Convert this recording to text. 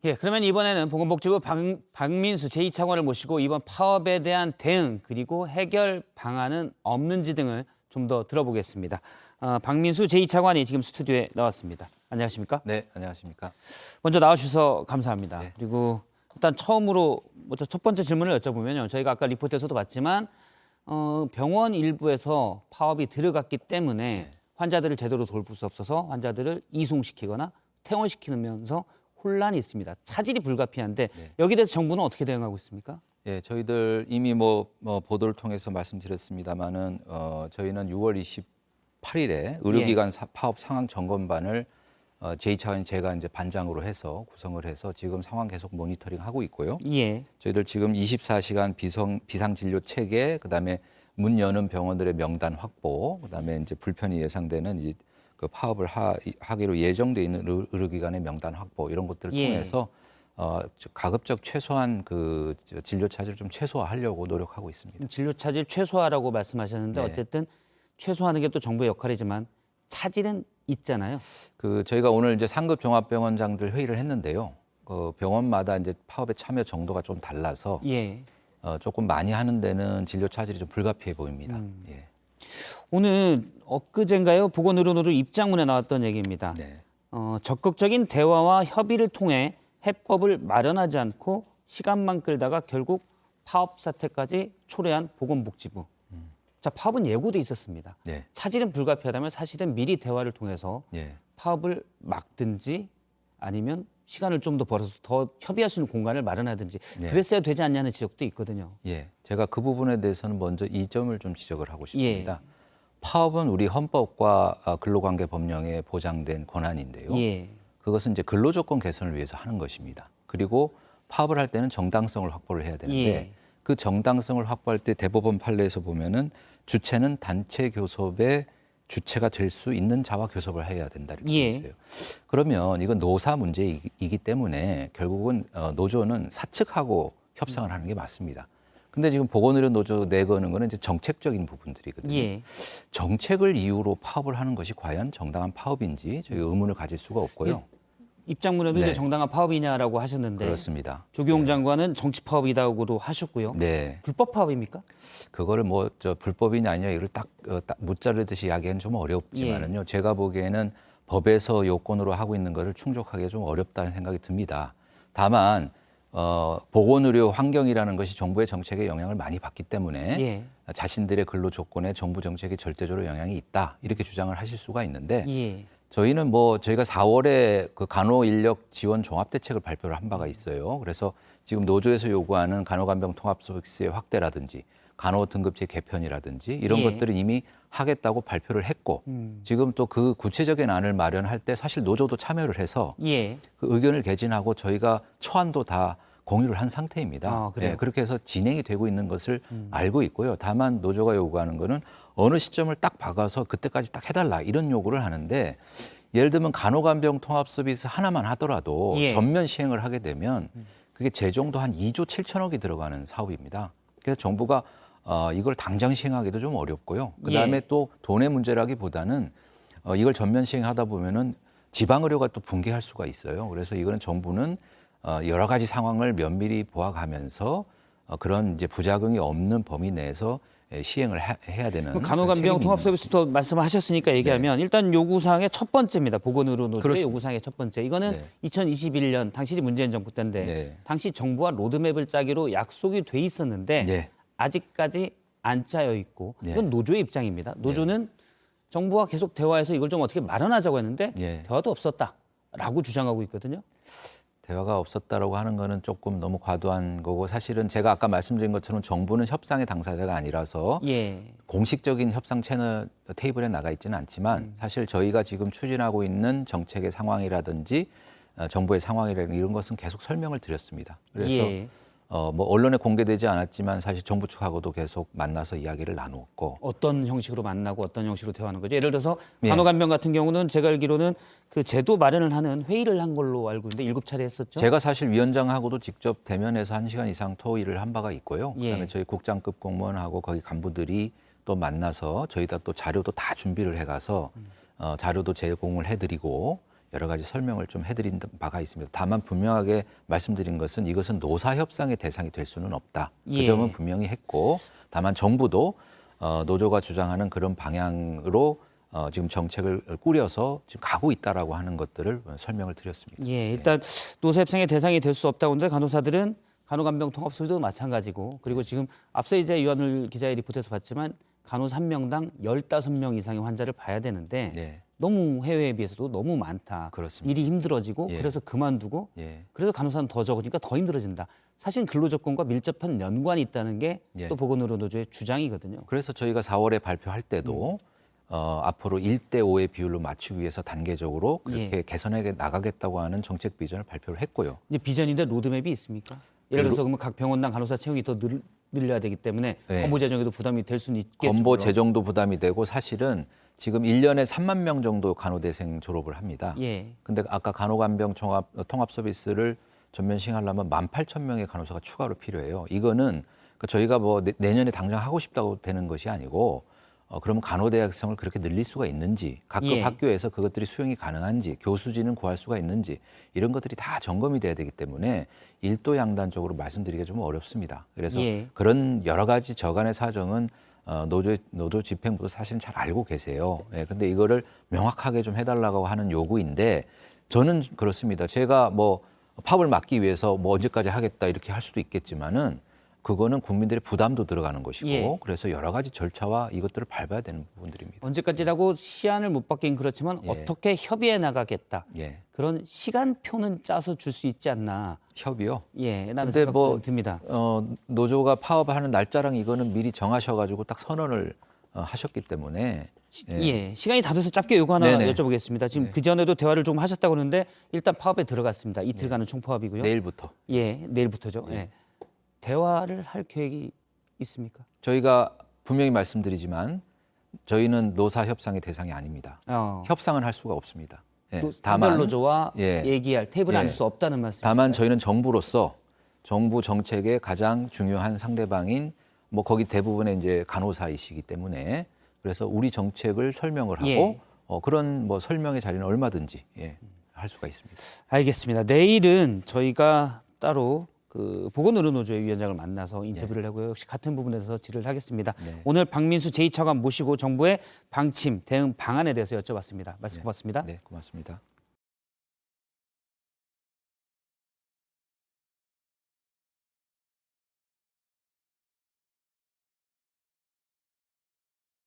예, 그러면 이번에는 보건복지부 박민수 제2차관을 모시고 이번 파업에 대한 대응 그리고 해결 방안은 없는지 등을 좀 더 들어보겠습니다. 박민수 제2차관이 지금 스튜디오에 나왔습니다. 안녕하십니까? 네, 안녕하십니까? 먼저 나와주셔서 감사합니다. 네. 그리고 일단 처음으로 먼저 첫 번째 질문을 여쭤보면요. 저희가 아까 리포트에서도 봤지만 병원 일부에서 파업이 들어갔기 때문에 환자들을 제대로 돌볼 수 없어서 환자들을 이송시키거나 퇴원시키면서 혼란이 있습니다. 차질이 불가피한데 여기에 대해서 정부는 어떻게 대응하고 있습니까? 예, 저희들 이미 보도를 통해서 말씀드렸습니다만은 저희는 6월 28일에 의료기관 파업 상황 점검반을 제2차관 제가 이제 반장으로 해서 구성을 해서 지금 상황 계속 모니터링하고 있고요. 예. 저희들 지금 24시간 비상진료 체계, 그다음에 문 여는 병원들의 명단 확보, 그다음에 이제 불편이 예상되는 이 그 파업을 하기로 예정돼 있는 의료기관의 명단 확보 이런 것들을 통해서 가급적 최소한 그 진료 차질을 좀 최소화하려고 노력하고 있습니다. 진료 차질 최소화라고 말씀하셨는데 네. 어쨌든 최소화하는 게 또 정부의 역할이지만 차질은 있잖아요. 그 저희가 오늘 이제 상급 종합병원장들 회의를 했는데요. 그 병원마다 이제 파업의 참여 정도가 좀 달라서 예. 조금 많이 하는 데는 진료 차질이 좀 불가피해 보입니다. 예. 오늘 엊그젠가요? 보건의료노조 입장문에 나왔던 얘기입니다. 네. 적극적인 대화와 협의를 통해 해법을 마련하지 않고 시간만 끌다가 결국 파업 사태까지 초래한 보건복지부. 자, 파업은 예고돼 있었습니다. 네. 차질은 불가피하다면 사실은 미리 대화를 통해서 예. 파업을 막든지 아니면 시간을 좀 더 벌어서 더 협의할 수 있는 공간을 마련하든지 네. 그랬어야 되지 않냐는 지적도 있거든요. 예. 제가 그 부분에 대해서는 먼저 이 점을 좀 지적을 하고 싶습니다. 파업은 우리 헌법과 근로관계 법령에 보장된 권한인데요. 예. 그것은 이제 근로조건 개선을 위해서 하는 것입니다. 그리고 파업을 할 때는 정당성을 확보를 해야 되는데 예. 그 정당성을 확보할 때 대법원 판례에서 보면은 주체는 단체 교섭의 주체가 될 수 있는 자와 교섭을 해야 된다 이렇게 되어 있어요. 그러면 이건 노사 문제이기 때문에 결국은 노조는 사측하고 협상을 하는 게 맞습니다. 근데 지금 보건의료 노조 내거는 거는 이제 정책적인 부분들이거든요. 예. 정책을 이유로 파업을 하는 것이 과연 정당한 파업인지 저희 의문을 가질 수가 없고요. 입장문에도 네. 이제 정당한 파업이냐라고 하셨는데 그렇습니다. 조기용 장관은 정치 파업이다고도 하셨고요. 네, 불법 파업입니까? 그거를 불법이냐 아니냐 이걸 딱 무자르듯이 이야기하기는 좀 어렵지만은요. 제가 보기에는 법에서 요건으로 하고 있는 것을 충족하기가 좀 어렵다는 생각이 듭니다. 다만 보건의료 환경이라는 것이 정부의 정책에 영향을 많이 받기 때문에 자신들의 근로 조건에 정부 정책에 절대적으로 영향이 있다 이렇게 주장을 하실 수가 있는데 저희는 저희가 4월에 그 간호 인력 지원 종합 대책을 발표를 한 바가 있어요. 그래서 지금 노조에서 요구하는 간호간병 통합 서비스의 확대라든지 간호 등급제 개편이라든지 이런 것들은 이미 하겠다고 발표를 했고 지금 또 그 구체적인 안을 마련할 때 사실 노조도 참여를 해서 그 의견을 개진하고 저희가 초안도 다 공유를 한 상태입니다. 네, 그렇게 해서 진행이 되고 있는 것을 알고 있고요. 다만 노조가 요구하는 거는 어느 시점을 딱 박아서 그때까지 딱 해달라 이런 요구를 하는데 예를 들면 간호간병 통합 서비스 하나만 하더라도 전면 시행을 하게 되면 그게 재정도 한 2조 7천억이 들어가는 사업입니다. 그래서 정부가 이걸 당장 시행하기도 좀 어렵고요. 그다음에 또 돈의 문제라기보다는 이걸 전면 시행하다 보면은 지방의료가 또 붕괴할 수가 있어요. 그래서 이거는 정부는 여러 가지 상황을 면밀히 보아가면서 그런 이제 부작용이 없는 범위 내에서 시행을 해야 되는 간호간병 통합 서비스도 말씀하셨으니까 얘기하면 일단 요구사항의 첫 번째입니다. 보건의료노조의 요구사항의 첫 번째. 이거는 2021년 당시 문재인 정부 때인데 당시 정부와 로드맵을 짜기로 약속이 돼 있었는데 아직까지 안 짜여 있고 이건 노조의 입장입니다. 노조는 정부와 계속 대화해서 이걸 좀 어떻게 마련하자고 했는데 대화도 없었다라고 주장하고 있거든요. 대화가 없었다라고 하는 거는 조금 너무 과도한 거고 사실은 제가 아까 말씀드린 것처럼 정부는 협상의 당사자가 아니라서 공식적인 협상 채널 테이블에 나가 있지는 않지만 사실 저희가 지금 추진하고 있는 정책의 상황이라든지 정부의 상황이라든지 이런 것은 계속 설명을 드렸습니다. 그래서 언론에 공개되지 않았지만 사실 정부 측하고도 계속 만나서 이야기를 나누었고 어떤 형식으로 만나고 어떤 형식으로 대화하는 거죠? 예를 들어서 간호간병 같은 경우는 제가 알기로는 그 제도 마련을 하는 회의를 한 걸로 알고 있는데 7차례 했었죠? 제가 사실 위원장하고도 직접 대면해서 1시간 이상 토의를 한 바가 있고요. 그다음에 저희 국장급 공무원하고 거기 간부들이 또 만나서 저희가 또 자료도 다 준비를 해가서 자료도 제공을 해드리고 여러 가지 설명을 좀 해드린 바가 있습니다. 다만 분명하게 말씀드린 것은 이것은 노사 협상의 대상이 될 수는 없다. 그 예. 점은 분명히 했고, 다만 정부도 노조가 주장하는 그런 방향으로 지금 정책을 꾸려서 지금 가고 있다라고 하는 것들을 설명을 드렸습니다. 예, 일단 노사 협상의 대상이 될 수 없다고 하는데 간호사들은 간호간병통합소도 마찬가지고 그리고 지금 앞서 이제 유한울 기자의 리포트에서 봤지만 간호사 한 명당 15명 이상의 환자를 봐야 되는데 네. 너무 해외에 비해서도 너무 많다. 그렇습니다. 일이 힘들어지고 예. 그래서 그만두고 예. 그래서 간호사는 더 적으니까 더 힘들어진다. 사실 근로조건과 밀접한 연관이 있다는 게 또 예. 보건의료노조의 주장이거든요. 그래서 저희가 4월에 발표할 때도 앞으로 1대5의 비율로 맞추기 위해서 단계적으로 그렇게 개선해 나가겠다고 하는 정책 비전을 발표를 했고요. 이제 비전인데 로드맵이 있습니까? 예를 들어서 그러면 각 병원당 간호사 채용이 더 늘려야 되기 때문에 네. 건보 재정에도 부담이 될 수는 있겠죠. 건보 물론. 재정도 부담이 되고 사실은 지금 1년에 3만 명 정도 간호대생 졸업을 합니다. 예. 근데 아까 간호간병 통합 서비스를 전면 시행하려면 18,000명의 간호사가 추가로 필요해요. 이거는 그러니까 저희가 뭐 내년에 당장 하고 싶다고 되는 것이 아니고 그러면 간호대학생을 그렇게 늘릴 수가 있는지 각급 예. 학교에서 그것들이 수용이 가능한지 교수진은 구할 수가 있는지 이런 것들이 다 점검이 돼야 되기 때문에 일도양단적으로 말씀드리기가 좀 어렵습니다. 그래서 예. 그런 여러 가지 저간의 사정은 노조 집행부도 사실은 잘 알고 계세요. 예, 근데 이거를 명확하게 좀 해달라고 하는 요구인데 저는 그렇습니다. 제가 뭐 파업을 막기 위해서 뭐 언제까지 하겠다 이렇게 할 수도 있겠지만은 그거는 국민들의 부담도 들어가는 것이고 예. 그래서 여러 가지 절차와 이것들을 밟아야 되는 부분들입니다. 언제까지라고 시한을 못 받긴 그렇지만 예. 어떻게 협의해 나가겠다. 예, 그런 시간표는 짜서 줄 수 있지 않나. 협의요. 예, 라는 근데 생각도 뭐 듭니다. 노조가 파업하는 날짜랑 이거는 미리 정하셔가지고 딱 선언을 하셨기 때문에 예, 시간이 다 돼서 짧게 요거 하나 네네. 여쭤보겠습니다. 지금 그 전에도 대화를 좀 하셨다고 하는데 일단 파업에 들어갔습니다. 이틀간은 총파업이고요. 내일부터 예, 내일부터죠. 예. 대화를 할 계획이 있습니까? 저희가 분명히 말씀드리지만 저희는 노사 협상의 대상이 아닙니다. 협상은 할 수가 없습니다. 예, 다만 노조와 예. 얘기할 테이블에 예. 앉을 수 없다는 말씀이시죠? 다만 저희는 정부로서 정부 정책의 가장 중요한 상대방인 뭐 거기 대부분의 이제 간호사이시기 때문에 그래서 우리 정책을 설명을 하고 예. 그런 뭐 설명의 자리는 얼마든지 할 수가 있습니다. 알겠습니다. 내일은 저희가 따로 그 보건의료노조의 위원장을 만나서 인터뷰를 하고요. 역시 같은 부분에서 질의를 하겠습니다. 네. 오늘 박민수 제2차관 모시고 정부의 방침, 대응 방안에 대해서 여쭤봤습니다. 말씀 고맙습니다. 네, 고맙습니다.